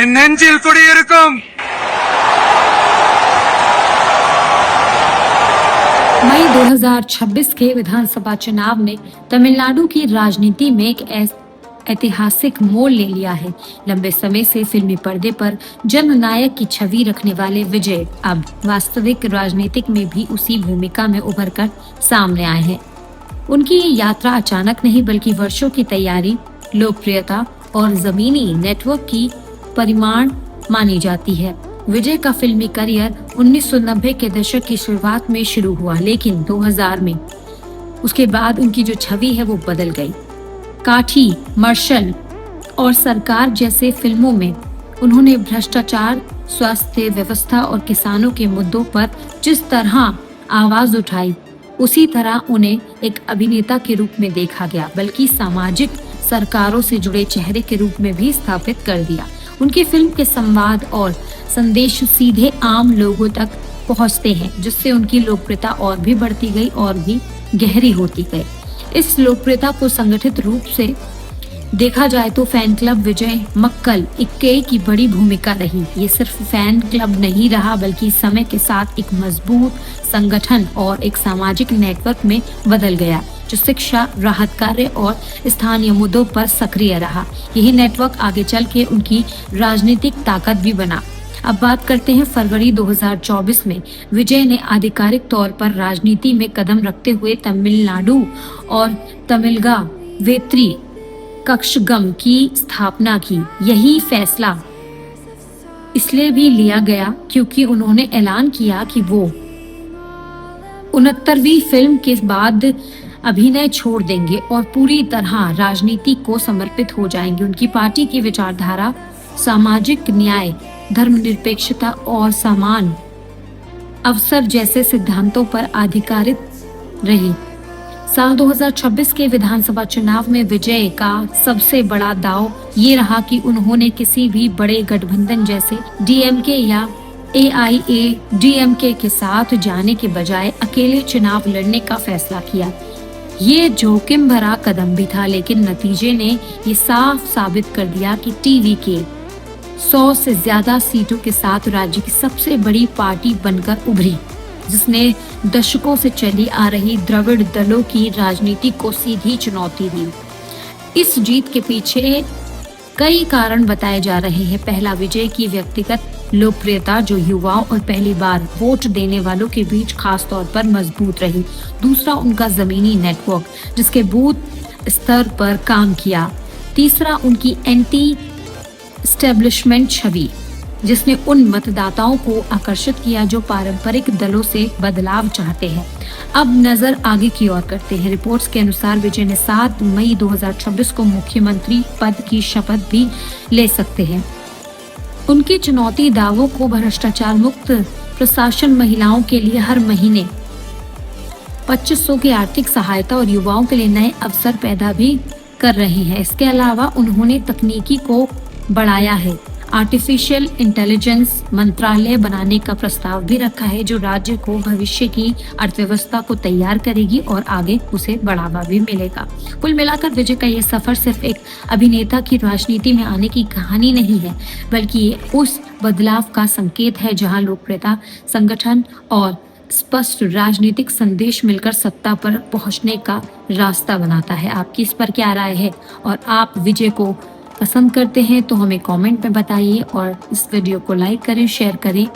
என் நெஞ்சில் குடியிருக்கும் मई 2026 के विधानसभा चुनाव ने तमिलनाडु की राजनीति में एक ऐतिहासिक मोड़ ले लिया है। लंबे समय से फिल्मी पर्दे पर जननायक की छवि रखने वाले विजय अब वास्तविक राजनीतिक में भी उसी भूमिका में उभर कर सामने आए हैं। उनकी ये यात्रा अचानक नहीं बल्कि वर्षों की तैयारी, लोकप्रियता और जमीनी नेटवर्क की परिमाण मानी जाती है। विजय का फिल्मी करियर 1990 के दशक की शुरुआत में शुरू हुआ, लेकिन 2000 में उसके बाद उनकी जो छवि है वो बदल गई। काठी, मार्शल और सरकार जैसे फिल्मों में उन्होंने भ्रष्टाचार, स्वास्थ्य व्यवस्था और किसानों के मुद्दों पर जिस तरह आवाज उठाई, उसी तरह उन्हें एक अभिनेता के रूप में देखा गया, बल्कि सामाजिक सरकारों से जुड़े चेहरे के रूप में भी स्थापित कर दिया। उनकी फिल्म के संवाद और संदेश सीधे आम लोगों तक पहुंचते हैं, जिससे उनकी लोकप्रियता और भी बढ़ती गई और भी गहरी होती गई। इस लोकप्रियता को संगठित रूप से देखा जाए तो फैन क्लब विजय मक्कल इक्के की बड़ी भूमिका रही। ये सिर्फ फैन क्लब नहीं रहा, बल्कि समय के साथ एक मजबूत संगठन और एक सामाजिक नेटवर्क में बदल गया, जो शिक्षा, राहत कार्य और स्थानीय मुद्दों पर सक्रिय रहा। यही नेटवर्क आगे चल के उनकी राजनीतिक ताकत भी बना। अब बात करते हैं फरवरी 2024 में विजय ने आधिकारिक तौर पर राजनीति में कदम रखते हुए तमिलनाडु और तमिलगा वेत्री कक्षगम की स्थापना की। यही फैसला इसलिए भी लिया गया क्योंकि उन्होंने ऐलान किया कि वो 69वीं फिल्म के बाद अभिनय छोड़ देंगे और पूरी तरह राजनीति को समर्पित हो जाएंगे। उनकी पार्टी की विचारधारा सामाजिक न्याय, धर्मनिरपेक्षता और समान अवसर जैसे सिद्धांतों पर आधारित रही। साल 2026 के विधानसभा चुनाव में विजय का सबसे बड़ा दाव ये रहा कि उन्होंने किसी भी बड़े गठबंधन जैसे डीएमके या एआईएडीएमके के साथ जाने के बजाय अकेले चुनाव लड़ने का फैसला किया। ये जोखिम भरा कदम भी था, लेकिन नतीजे ने ये साफ साबित कर दिया कि टीवी के 100 से ज्यादा सीटों के साथ राज्य की सबसे बड़ी पार्टी बनकर उभरी, जिसने दशकों से चली आ रही द्रविड़ दलों की राजनीति को सीधी चुनौती दी। इस जीत के पीछे कई कारण बताए जा रहे हैं। पहला, विजय की व्यक्तिगत लोकप्रियता जो युवाओं और पहली बार वोट देने वालों के बीच खास तौर पर मजबूत रही। दूसरा, उनका जमीनी नेटवर्क जिसके बूथ स्तर पर काम किया। तीसरा, उनकी एंटी एस्टेब्लिशमेंट छवि जिसने उन मतदाताओं को आकर्षित किया जो पारंपरिक दलों से बदलाव चाहते हैं। अब नजर आगे की ओर करते हैं। रिपोर्ट्स के अनुसार विजय ने 7 मई 2026 को मुख्यमंत्री पद की शपथ भी ले सकते हैं। उनकी चुनौती दावों को भ्रष्टाचार मुक्त प्रशासन, महिलाओं के लिए हर महीने 2500 की आर्थिक सहायता और युवाओं के लिए नए अवसर पैदा भी कर रहे हैं। इसके अलावा उन्होंने तकनीकी को बढ़ाया है। आर्टिफिशियल इंटेलिजेंस मंत्रालय बनाने का प्रस्ताव भी रखा है, जो राज्य को भविष्य की अर्थव्यवस्था को तैयार करेगी और आगे उसे बढ़ावा भी मिलेगा। कुल मिलाकर विजय का यह सफर सिर्फ एक अभिनेता की राजनीति में आने की कहानी नहीं है, बल्कि ये उस बदलाव का संकेत है जहां लोकप्रियता, संगठन और स्पष्ट राजनीतिक संदेश मिलकर सत्ता पर पहुंचने का रास्ता बनाता है। आपकी इस पर क्या राय है और आप विजय को पसंद करते हैं तो हमें कमेंट में बताइए और इस वीडियो को लाइक करें, शेयर करें